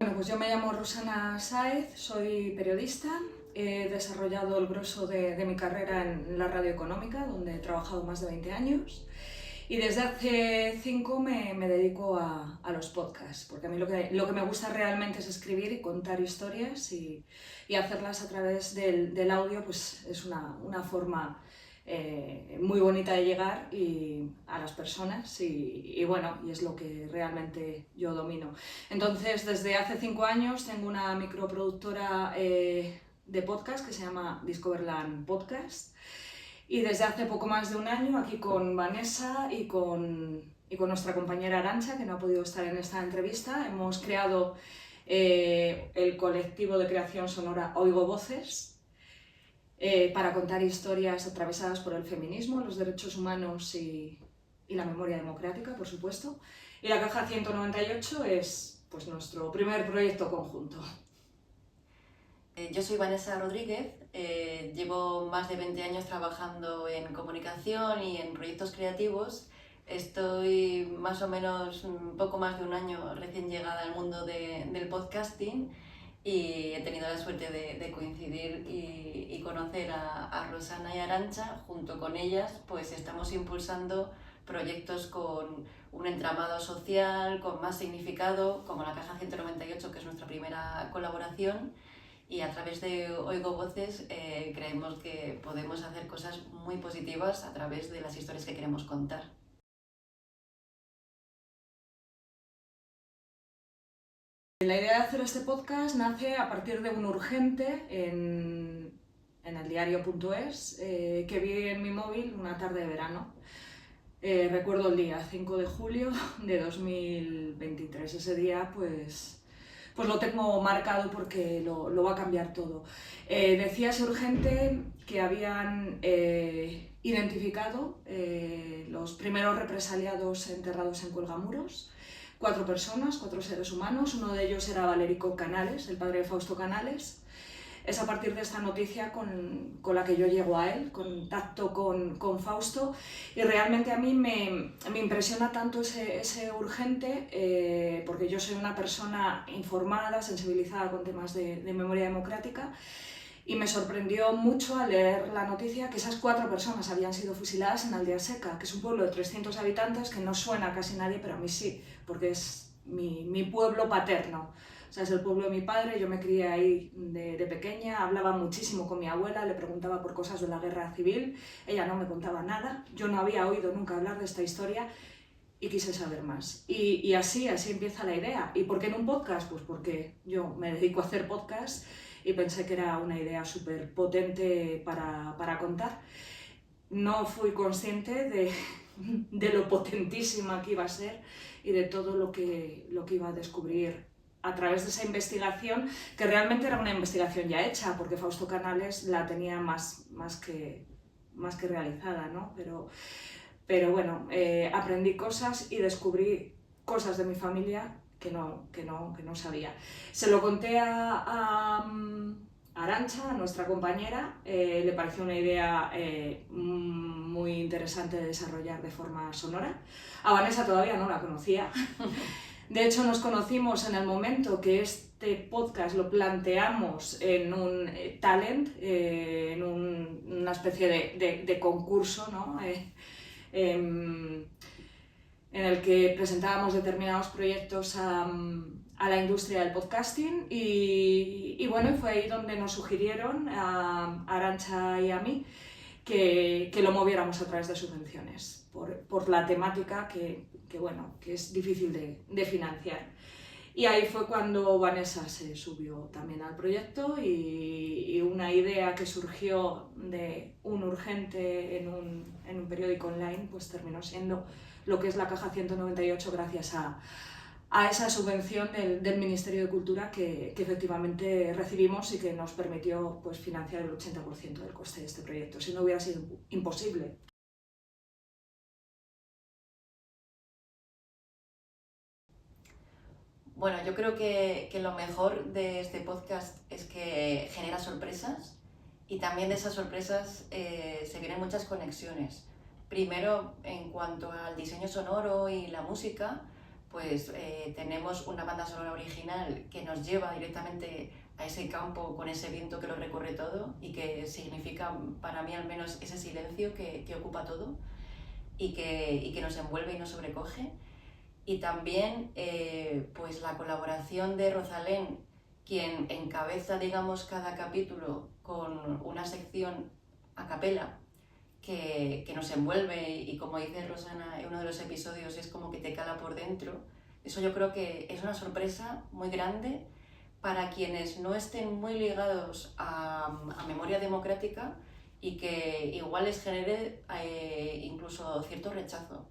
Bueno, pues yo me llamo Rosana Sáez, soy periodista, he desarrollado el grosso de mi carrera en la radio económica, donde he trabajado más de 20 años, y desde hace 5 me dedico a los podcasts, porque a mí lo que me gusta realmente es escribir y contar historias y hacerlas a través del audio, pues es una forma muy bonita de llegar a las personas y bueno, y es lo que realmente yo domino. Entonces, desde hace 5 años tengo una microproductora de podcast que se llama Discoverland Podcast, y desde hace poco más de un año aquí con Vanessa y con nuestra compañera Arantxa, que no ha podido estar en esta entrevista, hemos creado el colectivo de creación sonora Oigo Voces, para contar historias atravesadas por el feminismo, los derechos humanos y la memoria democrática, por supuesto. Y la Caja 198 es pues, nuestro primer proyecto conjunto. Yo soy Vanessa Rodríguez, llevo más de 20 años trabajando en comunicación y en proyectos creativos. Estoy más o menos un poco más de un año recién llegada al mundo del podcasting y he tenido la suerte de coincidir y conocer a Rosana y Arantxa. Junto con ellas pues estamos impulsando proyectos con un entramado social, con más significado, como la Caja 198, que es nuestra primera colaboración. Y a través de Oigo Voces creemos que podemos hacer cosas muy positivas a través de las historias que queremos contar. La idea de hacer este podcast nace a partir de un urgente en el diario.es que vi en mi móvil una tarde de verano. Recuerdo el día 5 de julio de 2023. Ese día pues lo tengo marcado porque lo va a cambiar todo. Decía ese urgente que habían identificado los primeros represaliados enterrados en Cuelgamuros. 4 personas, 4 seres humanos. Uno de ellos era Valerico Canales, el padre de Fausto Canales. Es a partir de esta noticia con la que yo llego a él, contacto con Fausto, y realmente a mí me impresiona tanto ese urgente, porque yo soy una persona informada, sensibilizada con temas de memoria democrática, y me sorprendió mucho al leer la noticia que esas 4 personas habían sido fusiladas en Aldea Seca, que es un pueblo de 300 habitantes que no suena a casi nadie, pero a mí sí, porque es mi pueblo paterno. O sea, es el pueblo de mi padre, yo me crié ahí de pequeña, hablaba muchísimo con mi abuela, le preguntaba por cosas de la guerra civil, ella no me contaba nada, yo no había oído nunca hablar de esta historia y quise saber más. Y así empieza la idea. ¿Y por qué en un podcast? Pues porque yo me dedico a hacer podcasts y pensé que era una idea súper potente para contar. No fui consciente de lo potentísima que iba a ser y de todo lo que iba a descubrir a través de esa investigación, que realmente era una investigación ya hecha, porque Fausto Canales la tenía más que realizada, ¿no? Pero bueno, aprendí cosas y descubrí cosas de mi familia que no sabía. Se lo conté a Arantxa, a nuestra compañera, le pareció una idea muy interesante de desarrollar de forma sonora. A Vanessa todavía no la conocía. De hecho, nos conocimos en el momento que este podcast lo planteamos en un talent, en una especie de concurso, ¿no? En el que presentábamos determinados proyectos a la industria del podcasting y bueno, fue ahí donde nos sugirieron a Arantxa y a mí que lo moviéramos a través de subvenciones por la temática que es difícil de financiar. Y ahí fue cuando Vanessa se subió también al proyecto y una idea que surgió de un urgente en un periódico online pues terminó siendo lo que es la Caja 198 gracias a esa subvención del Ministerio de Cultura que efectivamente recibimos y que nos permitió pues, financiar el 80% del coste de este proyecto. Si no hubiera sido imposible. Bueno, yo creo que lo mejor de este podcast es que genera sorpresas y también de esas sorpresas se vienen muchas conexiones. Primero, en cuanto al diseño sonoro y la música, pues tenemos una banda sonora original que nos lleva directamente a ese campo con ese viento que lo recorre todo y que significa para mí al menos ese silencio que ocupa todo y que nos envuelve y nos sobrecoge. Y también pues la colaboración de Rosalén, quien encabeza, digamos, cada capítulo con una sección a capela que nos envuelve y como dice Rosana en uno de los episodios es como que te cala por dentro. Eso yo creo que es una sorpresa muy grande para quienes no estén muy ligados a memoria democrática y que igual les genere incluso cierto rechazo.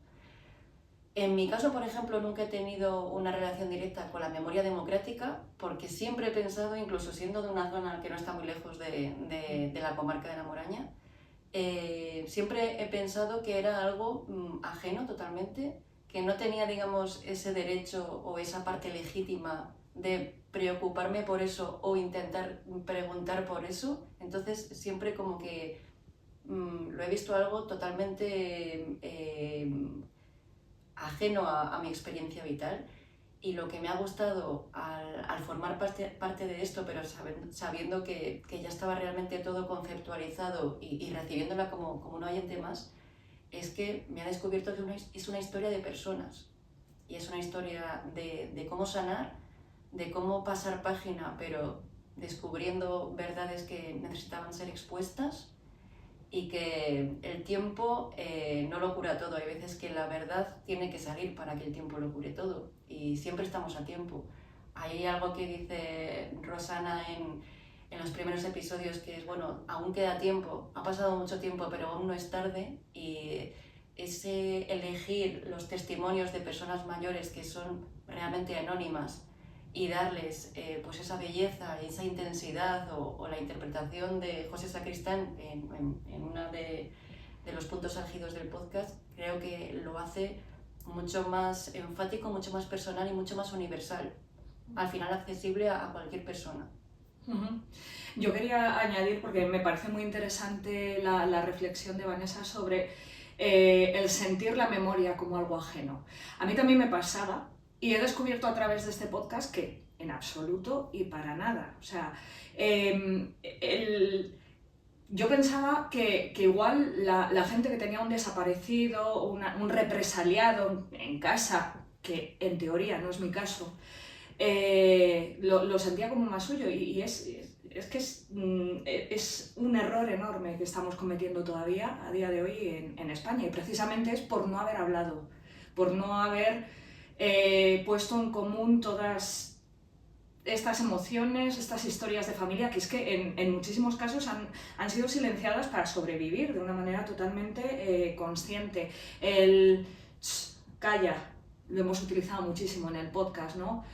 En mi caso, por ejemplo, nunca he tenido una relación directa con la memoria democrática porque siempre he pensado, incluso siendo de una zona que no está muy lejos de la comarca de la Moraña, siempre he pensado que era algo ajeno totalmente, que no tenía, digamos, ese derecho o esa parte legítima de preocuparme por eso o intentar preguntar por eso. Entonces siempre como que lo he visto algo totalmente ajeno a mi experiencia vital. Y lo que me ha gustado al formar parte de esto, pero sabiendo que ya estaba realmente todo conceptualizado y recibiéndola como un oyente más, es que me ha descubierto que es una historia de personas. Y es una historia de cómo sanar, de cómo pasar página, pero descubriendo verdades que necesitaban ser expuestas y que el tiempo no lo cura todo. Hay veces que la verdad tiene que salir para que el tiempo lo cure todo y siempre estamos a tiempo. Hay algo que dice Rosana en los primeros episodios que es, bueno, aún queda tiempo, ha pasado mucho tiempo, pero aún no es tarde, y ese elegir los testimonios de personas mayores que son realmente anónimas y darles pues esa belleza y esa intensidad o la interpretación de José Sacristán en uno de los puntos álgidos del podcast, creo que lo hace mucho más enfático, mucho más personal y mucho más universal, al final accesible a cualquier persona. Uh-huh. Yo quería añadir, porque me parece muy interesante la reflexión de Vanessa sobre el sentir la memoria como algo ajeno. A mí también me pasaba, y he descubierto a través de este podcast que en absoluto y para nada. O sea, yo pensaba que igual la gente que tenía un desaparecido, un represaliado en casa, que en teoría no es mi caso, lo sentía como más suyo, y es que es un error enorme que estamos cometiendo todavía a día de hoy en España, y precisamente es por no haber hablado, por no haber puesto en común todas estas emociones, estas historias de familia, que es que en muchísimos casos han sido silenciadas para sobrevivir de una manera totalmente consciente. El calla, lo hemos utilizado muchísimo en el podcast, ¿no?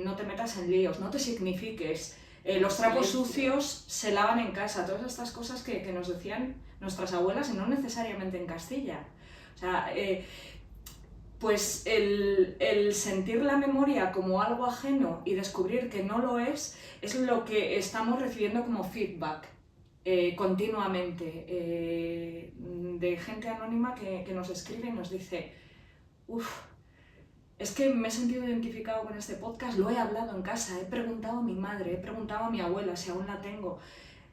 No te metas en líos, no te signifiques, los trapos sucios se lavan en casa, todas estas cosas que nos decían nuestras abuelas, y no necesariamente en Castilla. O sea, pues el sentir la memoria como algo ajeno y descubrir que no lo es lo que estamos recibiendo como feedback continuamente de gente anónima que nos escribe y nos dice: uff, es que me he sentido identificado con este podcast, lo he hablado en casa, he preguntado a mi madre, he preguntado a mi abuela si aún la tengo.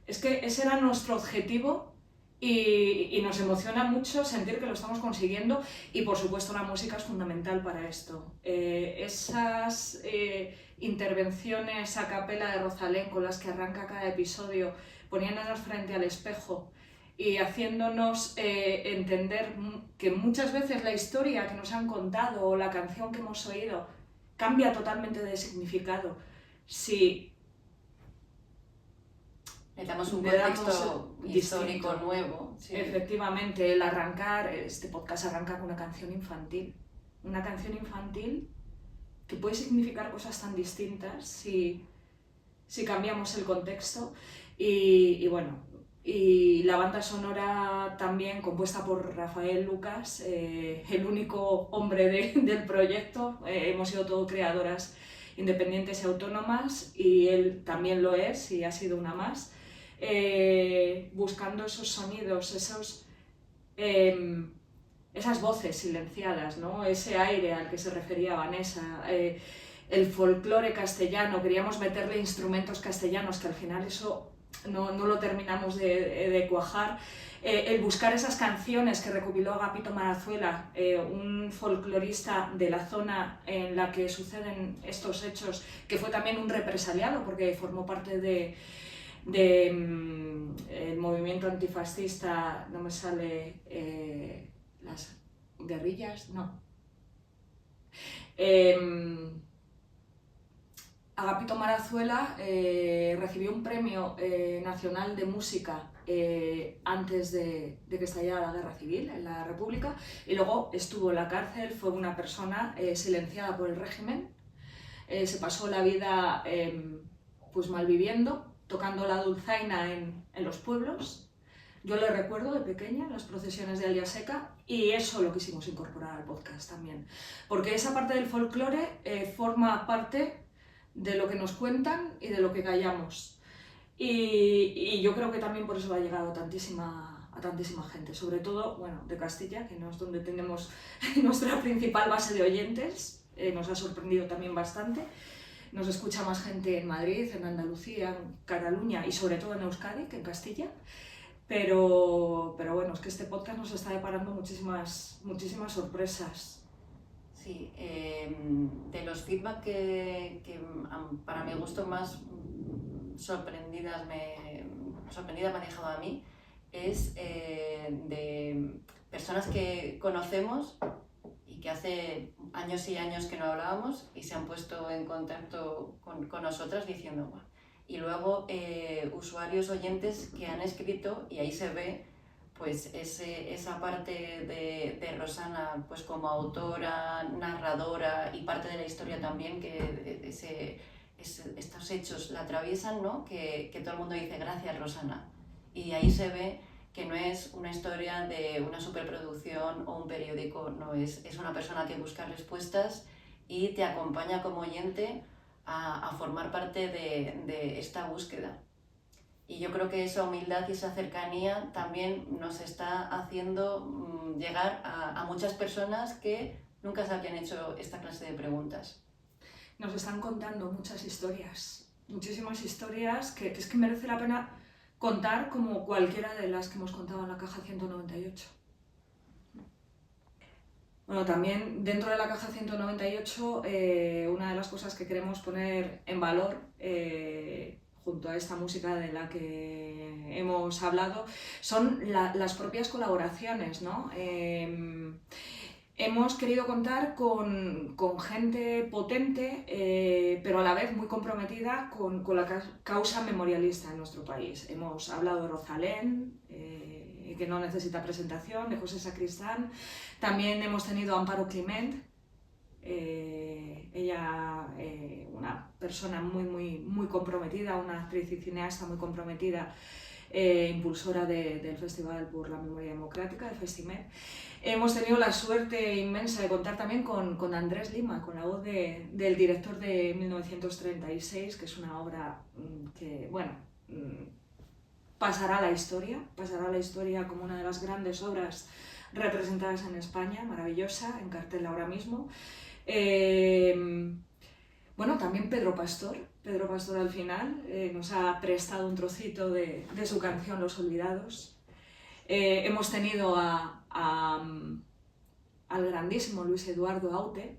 Es que ese era nuestro objetivo. Y nos emociona mucho sentir que lo estamos consiguiendo, y por supuesto la música es fundamental para esto. Esas intervenciones a capela de Rosalén con las que arranca cada episodio, poniéndonos frente al espejo y haciéndonos entender que muchas veces la historia que nos han contado o la canción que hemos oído cambia totalmente de significado si le damos un contexto histórico nuevo. Sí. Efectivamente, el arrancar, este podcast arranca con una canción infantil que puede significar cosas tan distintas si cambiamos el contexto, y bueno, y la banda sonora también compuesta por Rafael Lucas, el único hombre del proyecto. Hemos sido todo creadoras independientes y autónomas, y él también lo es y ha sido una más. Buscando esos sonidos, esas voces silenciadas, ¿no? Ese aire al que se refería Vanessa, el folclore castellano, queríamos meterle instrumentos castellanos, que al final eso no lo terminamos de cuajar. El buscar esas canciones que recopiló Agapito Marazuela, un folclorista de la zona en la que suceden estos hechos, que fue también un represaliado porque formó parte el movimiento antifascista, no me sale, las guerrillas, no. Agapito Marazuela recibió un premio nacional de música antes de que estallara la guerra civil en la República, y luego estuvo en la cárcel, fue una persona silenciada por el régimen, se pasó la vida pues malviviendo, tocando la dulzaina en los pueblos. Yo le recuerdo de pequeña en las procesiones de Aliaseca, y eso lo quisimos incorporar al podcast también, porque esa parte del folclore forma parte de lo que nos cuentan y de lo que callamos. Y yo creo que también por eso ha llegado a tantísima gente, sobre todo, bueno, de Castilla, que no es donde tenemos nuestra principal base de oyentes. Nos ha sorprendido también bastante. Nos escucha más gente en Madrid, en Andalucía, en Cataluña y sobre todo en Euskadi que en Castilla. Pero bueno, es que este podcast nos está deparando muchísimas sorpresas. Sí, de los feedback que para mi gusto más sorprendida me ha dejado a mí es de personas que conocemos y que hace años y años que no hablábamos y se han puesto en contacto con nosotras diciendo, "Buah". Y luego usuarios oyentes que han escrito, y ahí se ve pues esa parte de Rosana pues como autora, narradora y parte de la historia también, que estos hechos la atraviesan, ¿no? Que todo el mundo dice gracias Rosana, y ahí se ve que no es una historia de una superproducción o un periódico, no, es una persona que busca respuestas y te acompaña como oyente a formar parte de esta búsqueda. Y yo creo que esa humildad y esa cercanía también nos está haciendo llegar a muchas personas que nunca se habían hecho esta clase de preguntas. Nos están contando muchas historias, muchísimas historias que es que merece la pena contar, como cualquiera de las que hemos contado en la caja 198. Bueno, también dentro de la caja 198, una de las cosas que queremos poner en valor junto a esta música de la que hemos hablado son las propias colaboraciones, ¿no? Hemos querido contar con gente potente, pero a la vez muy comprometida con la causa memorialista en nuestro país. Hemos hablado de Rosalén, que no necesita presentación, de José Sacristán. También hemos tenido a Amparo Climent, ella una persona muy comprometida, una actriz y cineasta muy comprometida, impulsora del Festival por la Memoria Democrática, el Festimed. Hemos tenido la suerte inmensa de contar también con Andrés Lima, con la voz del director de 1936, que es una obra que, bueno, pasará a la historia como una de las grandes obras representadas en España, maravillosa, en cartel ahora mismo. Bueno, también Pedro Pastor al final nos ha prestado un trocito de su canción Los Olvidados. Hemos tenido al grandísimo Luis Eduardo Aute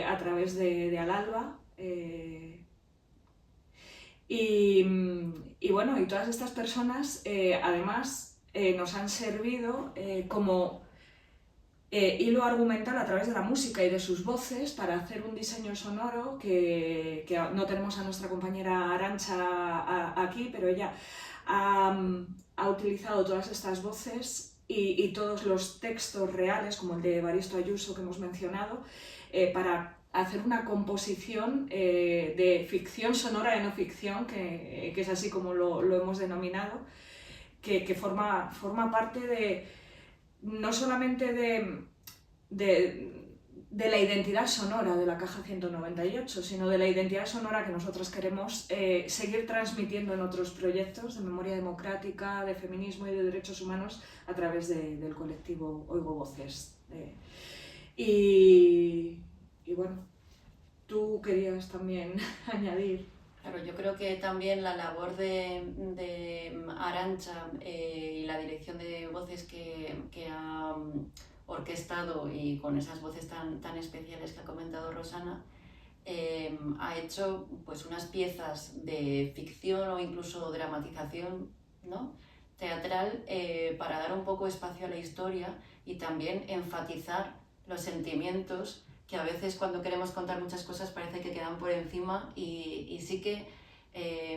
a través de Al Alba. Y bueno, y todas estas personas además nos han servido como hilo argumental a través de la música y de sus voces para hacer un diseño sonoro que no tenemos a nuestra compañera Arantxa aquí, pero ella ha utilizado todas estas voces y todos los textos reales, como el de Evaristo Ayuso que hemos mencionado, para hacer una composición de ficción sonora de no ficción, que es así como lo hemos denominado, que forma parte de no solamente de la identidad sonora de la Caja 198, sino de la identidad sonora que nosotros queremos seguir transmitiendo en otros proyectos de memoria democrática, de feminismo y de derechos humanos a través del colectivo Oigo Voces. Y bueno, tú querías también añadir. Claro, yo creo que también la labor de Arantxa y la dirección de voces que ha orquestado y con esas voces tan especiales que ha comentado Rosana, ha hecho pues unas piezas de ficción o incluso dramatización, ¿no?, teatral, para dar un poco espacio a la historia y también enfatizar los sentimientos que a veces cuando queremos contar muchas cosas parece que quedan por encima, y sí que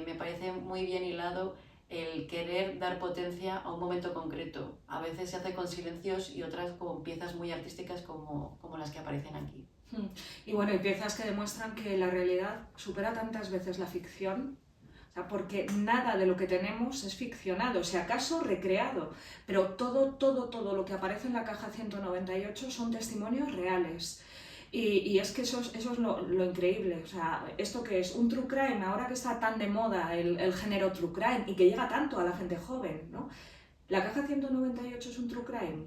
me parece muy bien hilado el querer dar potencia a un momento concreto. A veces se hace con silencios y otras con piezas muy artísticas como las que aparecen aquí. Y bueno, y piezas que demuestran que la realidad supera tantas veces la ficción, o sea, porque nada de lo que tenemos es ficcionado, si acaso recreado, pero todo lo que aparece en la Caja 198 son testimonios reales. Y es que eso es lo increíble, o sea, esto que es un true crime, ahora que está tan de moda el género true crime y que llega tanto a la gente joven, ¿no? ¿La Caja 198 es un true crime?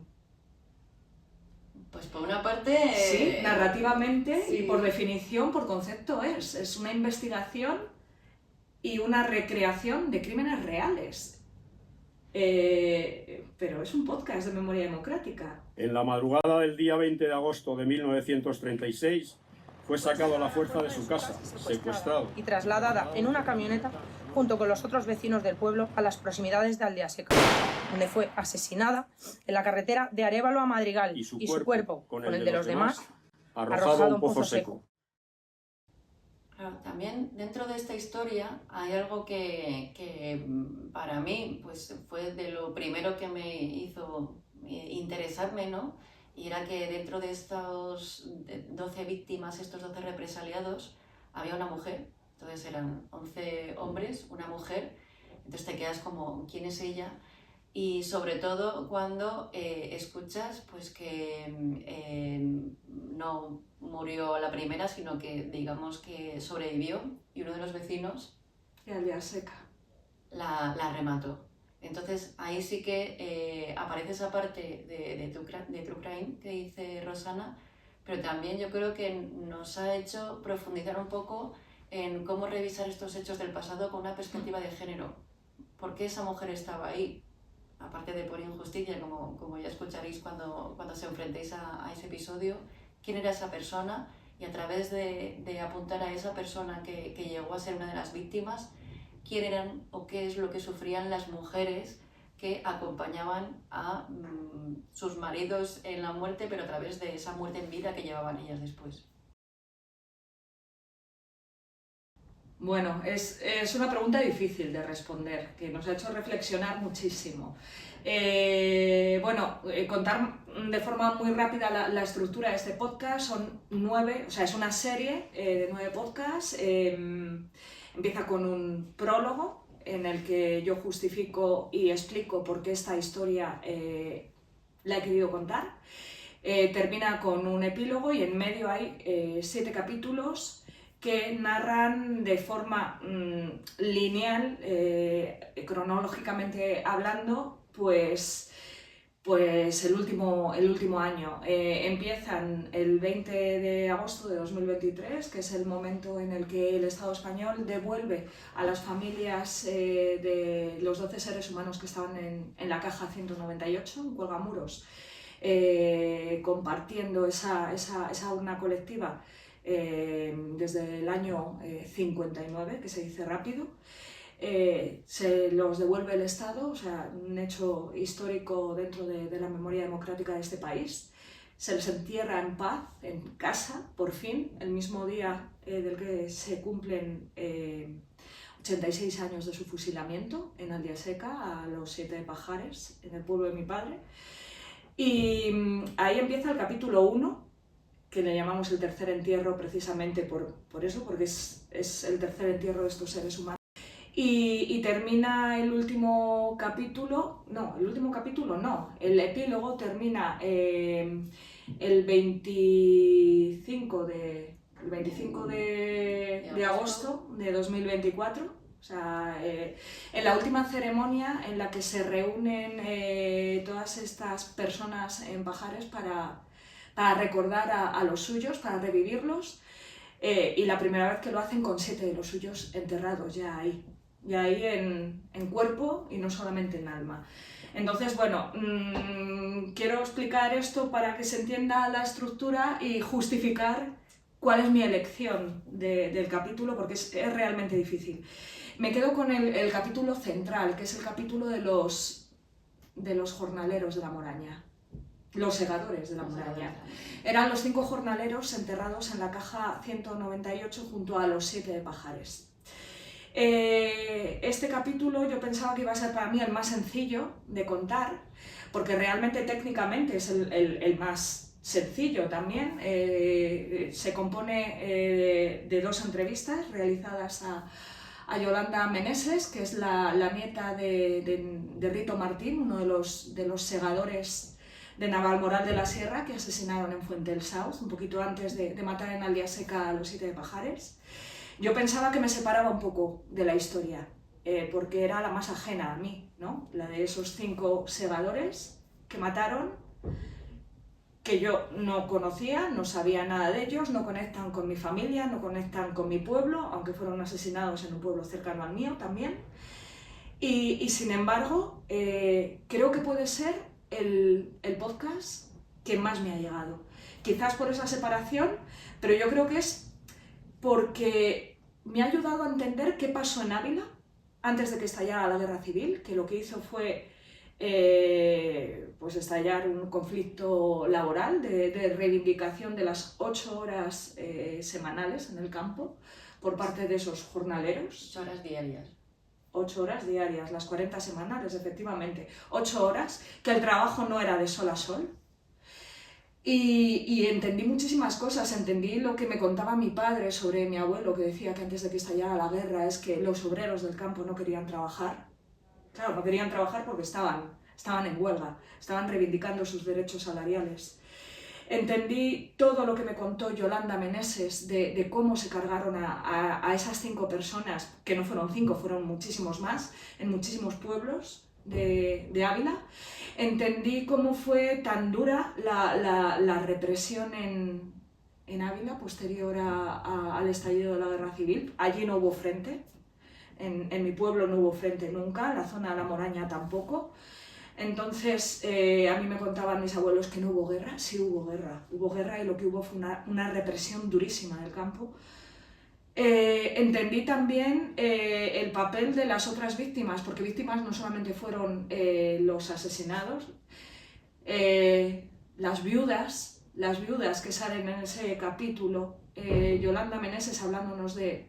Pues por una parte... Sí, narrativamente sí. Y por definición, por concepto es una investigación y una recreación de crímenes reales. Pero es un podcast de memoria democrática. En la madrugada del día 20 de agosto de 1936 fue sacado a la fuerza de su casa, secuestrado y trasladada en una camioneta junto con los otros vecinos del pueblo a las proximidades de Aldea Seca, donde fue asesinada en la carretera de Arévalo a Madrigal y su cuerpo, con el de los demás, arrojado a un pozo seco. Claro, también dentro de esta historia hay algo que para mí pues, fue de lo primero que me hizo interesarme, ¿no? Y era que dentro de estos 12 víctimas, estos 12 represaliados, había una mujer. Entonces eran 11 hombres, una mujer. Entonces te quedas como, ¿quién es ella? Y sobre todo cuando escuchas pues, que no murió a la primera, sino que digamos que sobrevivió, y uno de los vecinos de Aldea Seca la remató. Entonces ahí sí que aparece esa parte de True Crime que dice Rosana, pero también yo creo que nos ha hecho profundizar un poco en cómo revisar estos hechos del pasado con una perspectiva de género. ¿Por qué esa mujer estaba ahí? Aparte de por injusticia, como ya escucharéis cuando se enfrentéis a ese episodio, quién era esa persona, y a través de apuntar a esa persona que llegó a ser una de las víctimas, quién eran o qué es lo que sufrían las mujeres que acompañaban a sus maridos en la muerte, pero a través de esa muerte en vida que llevaban ellas después. Bueno, es una pregunta difícil de responder, que nos ha hecho reflexionar muchísimo. Contar de forma muy rápida la estructura de este podcast. Son 9, o sea, es una serie de 9 podcasts. Empieza con un prólogo en el que yo justifico y explico por qué esta historia la he querido contar. Termina con un epílogo y en medio hay 7 capítulos que narran de forma lineal, cronológicamente hablando, pues el último año. Empiezan el 20 de agosto de 2023, que es el momento en el que el Estado español devuelve a las familias de los 12 seres humanos que estaban en la Caja 198, en Cuelgamuros, compartiendo esa urna colectiva desde el año 59, que se dice rápido. Se los devuelve el Estado, o sea, un hecho histórico dentro de la memoria democrática de este país. Se les entierra en paz, en casa, por fin, el mismo día del que se cumplen 86 años de su fusilamiento en Aldea Seca, a los 7 pajares, en el pueblo de mi padre. Y ahí empieza el capítulo 1, que le llamamos el tercer entierro precisamente por eso, porque es el tercer entierro de estos seres humanos. Y termina el epílogo termina el 25 de agosto de 2024. O sea, en la última ceremonia en la que se reúnen todas estas personas en Pajares para recordar a los suyos, para revivirlos, y la primera vez que lo hacen con 7 de los suyos enterrados ya ahí en cuerpo y no solamente en alma. Entonces, bueno, quiero explicar esto para que se entienda la estructura y justificar cuál es mi elección del capítulo, porque es realmente difícil. Me quedo con el capítulo central, que es el capítulo de los jornaleros de la Moraña, los segadores de la Moraña. Eran los 5 jornaleros enterrados en la caja 198 junto a los 7 de Pajares. Este capítulo yo pensaba que iba a ser para mí el más sencillo de contar, porque realmente técnicamente es el más sencillo también. Se compone de 2 entrevistas realizadas a Yolanda Meneses, que es la nieta de Rito Martín, uno de los segadores de Navalmoral de la Sierra que asesinaron en Fuente del Sauz, un poquito antes de matar en Aldiaseca a los 7 de Pajares. Yo pensaba que me separaba un poco de la historia, porque era la más ajena a mí, ¿no? La de esos 5 segadores que mataron, que yo no conocía, no sabía nada de ellos, no conectan con mi familia, no conectan con mi pueblo, aunque fueron asesinados en un pueblo cercano al mío también. Y sin embargo, creo que puede ser el podcast que más me ha llegado. Quizás por esa separación, pero yo creo que es porque me ha ayudado a entender qué pasó en Ávila antes de que estallara la guerra civil, que lo que hizo fue pues estallar un conflicto laboral de reivindicación de las 8 horas semanales en el campo por parte de esos jornaleros. 8 horas diarias. 8 horas diarias, las 40 semanales, efectivamente. 8 horas, que el trabajo no era de sol a sol. Y entendí muchísimas cosas. Entendí lo que me contaba mi padre sobre mi abuelo, que decía que antes de que estallara la guerra es que los obreros del campo no querían trabajar. Claro, no querían trabajar porque estaban en huelga, estaban reivindicando sus derechos salariales. Entendí todo lo que me contó Yolanda Meneses de cómo se cargaron a esas 5 personas, que no fueron 5, fueron muchísimos más, en muchísimos pueblos de Ávila. Entendí cómo fue tan dura la represión en Ávila posterior al estallido de la guerra civil. Allí no hubo frente, en mi pueblo no hubo frente nunca, en la zona de la Moraña tampoco. Entonces, a mí me contaban mis abuelos que no hubo guerra. Sí hubo guerra y lo que hubo fue una represión durísima del campo. Entendí también el papel de las otras víctimas, porque víctimas no solamente fueron los asesinados, las viudas que salen en ese capítulo, Yolanda Meneses hablándonos de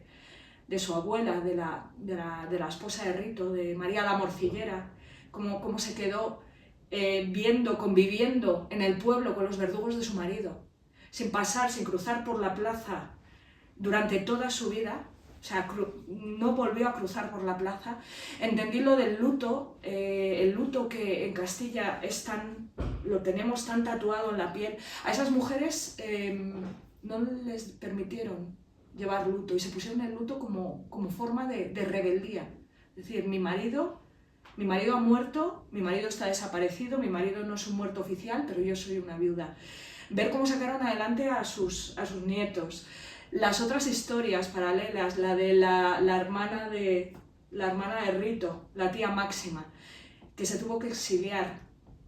su abuela, de la esposa de Rito, de María la Morcillera, cómo se quedó conviviendo en el pueblo con los verdugos de su marido, sin cruzar por la plaza durante toda su vida. O sea, no volvió a cruzar por la plaza. Entendí lo del luto, el luto que en Castilla lo tenemos tan tatuado en la piel. A esas mujeres no les permitieron llevar luto y se pusieron el luto como forma de rebeldía. Es decir, mi marido ha muerto, mi marido está desaparecido, mi marido no es un muerto oficial, pero yo soy una viuda. Ver cómo sacaron adelante a sus nietos. Las otras historias paralelas, la de la hermana de Rito, la tía Máxima, que se tuvo que exiliar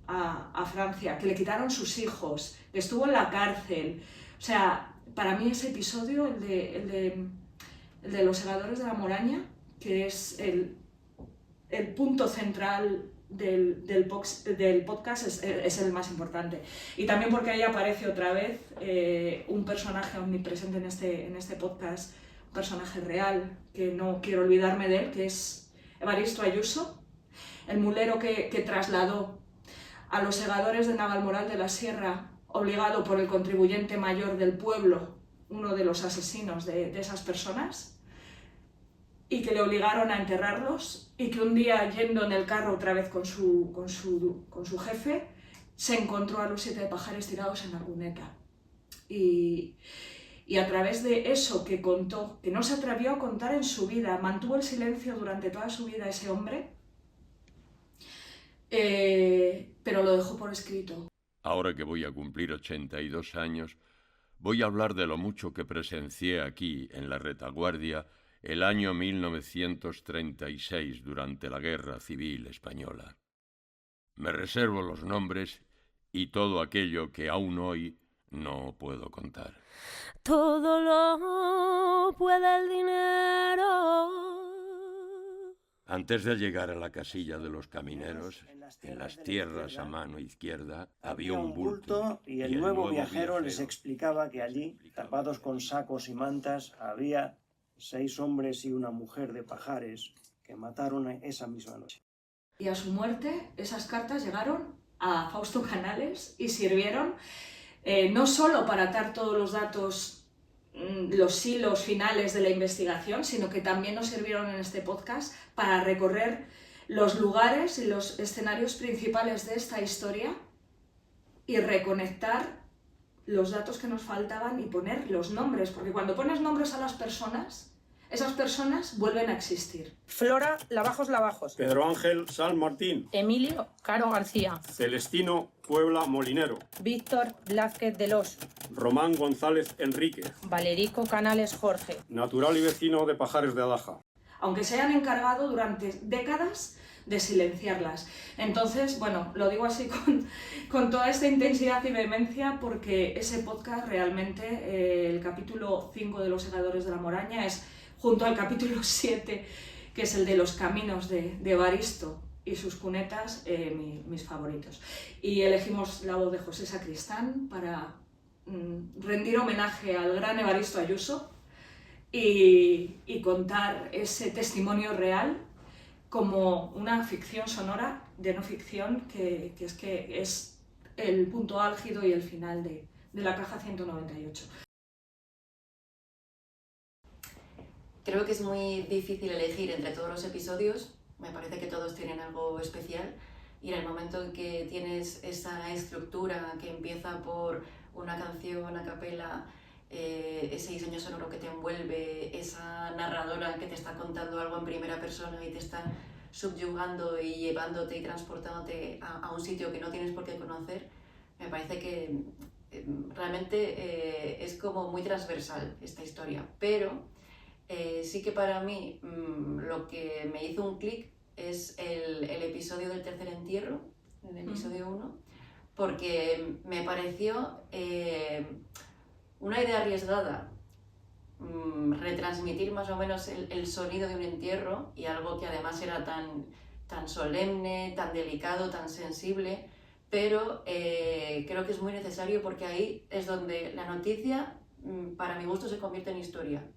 a Francia, que le quitaron sus hijos, que estuvo en la cárcel. O sea, para mí ese episodio, el de los segadores de la Moraña, que es el punto central del podcast, es el más importante. Y también porque ahí aparece otra vez un personaje omnipresente en este podcast, un personaje real, que no quiero olvidarme de él, que es Evaristo Ayuso, el mulero que trasladó a los segadores de Navalmoral de la Sierra, obligado por el contribuyente mayor del pueblo, uno de los asesinos de esas personas, y que le obligaron a enterrarlos, y que un día, yendo en el carro otra vez con su jefe, se encontró a los 7 pajares tirados en la cuneta. Y a través de eso que contó, que no se atrevió a contar en su vida, mantuvo el silencio durante toda su vida ese hombre, pero lo dejó por escrito. Ahora que voy a cumplir 82 años, voy a hablar de lo mucho que presencié aquí, en la retaguardia, el año 1936, durante la Guerra Civil Española. Me reservo los nombres y todo aquello que aún hoy no puedo contar. Todo lo puede el dinero. Antes de llegar a la casilla de los camineros, en las tierras a mano izquierda, había un bulto y el nuevo viajero les explicaba que allí, tapados con sacos y mantas, había 6 hombres y una mujer de pajares que mataron esa misma noche. Y a su muerte, esas cartas llegaron a Fausto Canales y sirvieron no solo para atar todos los datos, los hilos finales de la investigación, sino que también nos sirvieron en este podcast para recorrer los lugares y los escenarios principales de esta historia y reconectar los datos que nos faltaban y poner los nombres, porque cuando pones nombres a las personas, esas personas vuelven a existir. Flora Lavajos, Pedro Ángel San Martín, Emilio Caro García, Celestino Puebla Molinero, Víctor Blázquez de Los, Román González Enrique, Valerico Canales Jorge, natural y vecino de Pajares de Adaja. Aunque se hayan encargado durante décadas de silenciarlas. Entonces, bueno, lo digo así con toda esta intensidad y vehemencia porque ese podcast realmente, el capítulo 5 de Los Segadores de la Moraña, es junto al capítulo 7, que es el de los caminos de Evaristo y sus cunetas, mis favoritos. Y elegimos la voz de José Sacristán para rendir homenaje al gran Evaristo Ayuso y contar ese testimonio real como una ficción sonora de no ficción que es el punto álgido y el final de la caja 198. Creo que es muy difícil elegir entre todos los episodios, me parece que todos tienen algo especial y en el momento en que tienes esa estructura que empieza por una canción a capela, ese diseño sonoro que te envuelve, esa narradora que te está contando algo en primera persona y te está subyugando y llevándote y transportándote a un sitio que no tienes por qué conocer, me parece que realmente es como muy transversal esta historia, pero sí que para mí lo que me hizo un clic es el episodio del tercer entierro, el episodio 1, porque me pareció una idea arriesgada retransmitir más o menos el sonido de un entierro y algo que además era tan solemne, tan delicado, tan sensible, pero creo que es muy necesario porque ahí es donde la noticia, para mi gusto, se convierte en historia.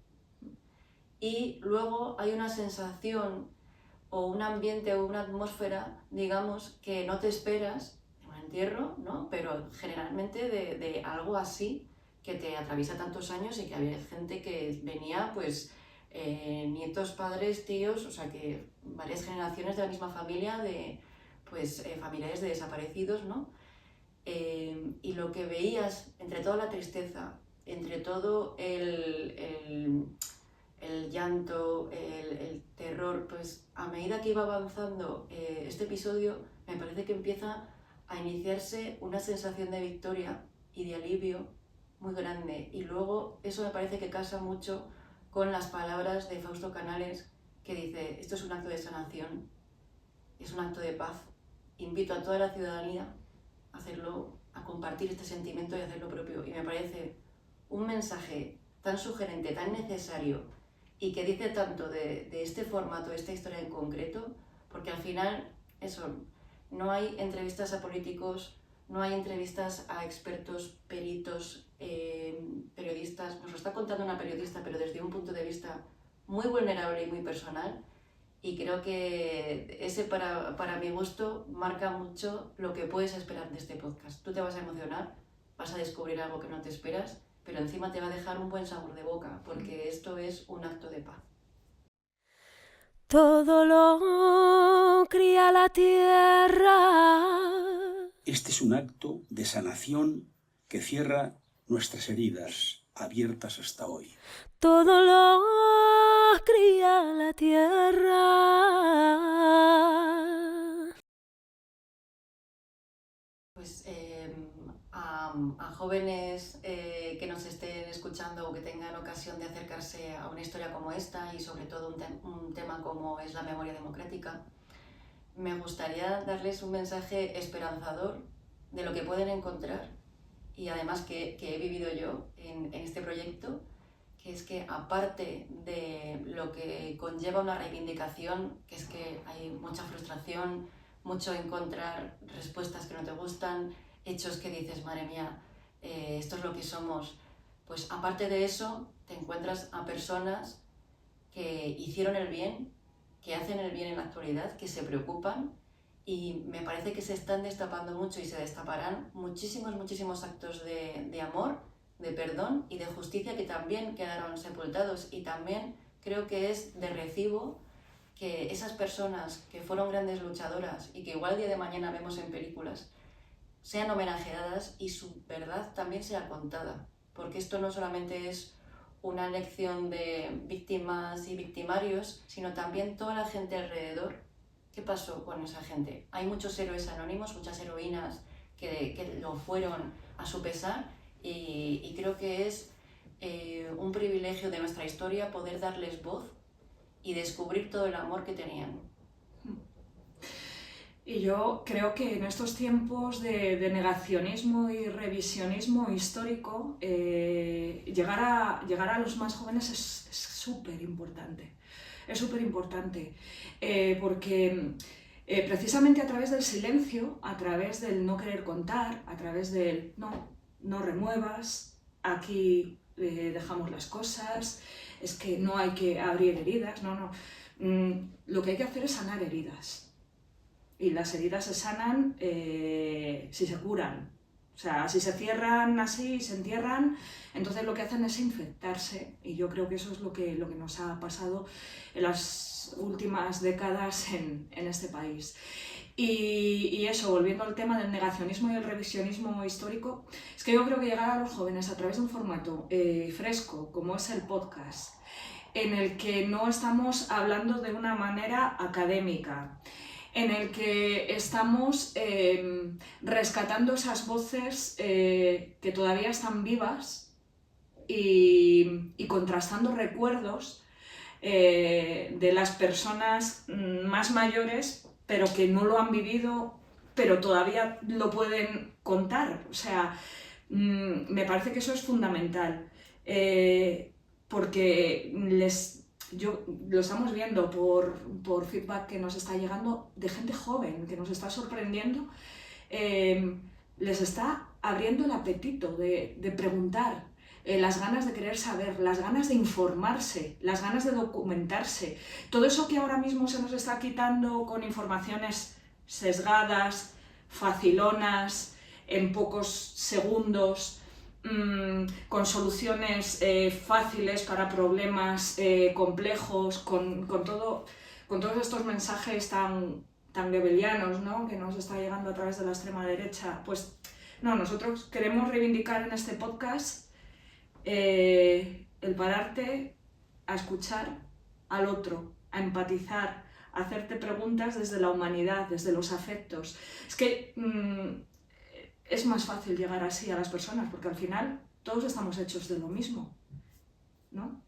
Y luego hay una sensación o un ambiente o una atmósfera, digamos, que no te esperas en un entierro, ¿no? Pero generalmente de algo así que te atraviesa tantos años y que había gente que venía, pues, nietos, padres, tíos, o sea que varias generaciones de la misma familia, de pues, familiares de desaparecidos, ¿no? Y lo que veías entre toda la tristeza, entre todo el llanto, el terror, pues a medida que iba avanzando este episodio, me parece que empieza a iniciarse una sensación de victoria y de alivio muy grande. Y luego eso me parece que casa mucho con las palabras de Fausto Canales, que dice: esto es un acto de sanación, es un acto de paz. Invito a toda la ciudadanía a hacerlo, a compartir este sentimiento y a hacer lo propio. Y me parece un mensaje tan sugerente, tan necesario, y que dice tanto de este formato, de esta historia en concreto, porque al final, eso, no hay entrevistas a políticos, no hay entrevistas a expertos, peritos, periodistas. Nos lo está contando una periodista, pero desde un punto de vista muy vulnerable y muy personal, y creo que ese, para mi gusto, marca mucho lo que puedes esperar de este podcast. Tú te vas a emocionar, vas a descubrir algo que no te esperas, pero encima te va a dejar un buen sabor de boca, porque esto es un acto de paz. Todo lo cría la tierra. Este es un acto de sanación que cierra nuestras heridas abiertas hasta hoy. Todo lo cría la tierra. Pues a jóvenes que nos estén escuchando o que tengan ocasión de acercarse a una historia como esta y sobre todo un tema como es la memoria democrática, me gustaría darles un mensaje esperanzador de lo que pueden encontrar y además que he vivido yo en este proyecto, que es que aparte de lo que conlleva una reivindicación, que es que hay mucha frustración, mucho encontrar respuestas que no te gustan, hechos que dices, madre mía, esto es lo que somos, pues aparte de eso te encuentras a personas que hicieron el bien, que hacen el bien en la actualidad, que se preocupan, y me parece que se están destapando mucho y se destaparán muchísimos actos de amor, de perdón y de justicia que también quedaron sepultados, y también creo que es de recibo que esas personas que fueron grandes luchadoras y que igual el día de mañana vemos en películas sean homenajeadas y su verdad también sea contada, porque esto no solamente es una lección de víctimas y victimarios, sino también toda la gente alrededor. ¿Qué pasó con esa gente? Hay muchos héroes anónimos, muchas heroínas que lo fueron a su pesar, y creo que es un privilegio de nuestra historia poder darles voz y descubrir todo el amor que tenían. Y yo creo que en estos tiempos de negacionismo y revisionismo histórico, llegar a los más jóvenes es súper importante. Es súper importante, porque precisamente a través del silencio, a través del no querer contar, a través del no remuevas, aquí dejamos las cosas, es que no hay que abrir heridas, lo que hay que hacer es sanar heridas. Y las heridas se sanan si se curan. O sea, si se cierran así y se entierran, entonces lo que hacen es infectarse. Y yo creo que eso es lo que nos ha pasado en las últimas décadas en este país. Y eso, volviendo al tema del negacionismo y el revisionismo histórico, es que yo creo que llegar a los jóvenes a través de un formato fresco, como es el podcast, en el que no estamos hablando de una manera académica, en el que estamos rescatando esas voces que todavía están vivas y contrastando recuerdos de las personas más mayores, pero que no lo han vivido, pero todavía lo pueden contar. O sea, me parece que eso es fundamental, porque lo estamos viendo por feedback que nos está llegando de gente joven, que nos está sorprendiendo, les está abriendo el apetito de preguntar, las ganas de querer saber, las ganas de informarse, las ganas de documentarse. Todo eso que ahora mismo se nos está quitando con informaciones sesgadas, facilonas, en pocos segundos, con soluciones fáciles para problemas complejos, con todos estos mensajes tan goebbelianos, ¿no?, que nos está llegando a través de la extrema derecha. Pues no, nosotros queremos reivindicar en este podcast el pararte a escuchar al otro, a empatizar, a hacerte preguntas desde la humanidad, desde los afectos. Es que es más fácil llegar así a las personas, porque al final todos estamos hechos de lo mismo, ¿no?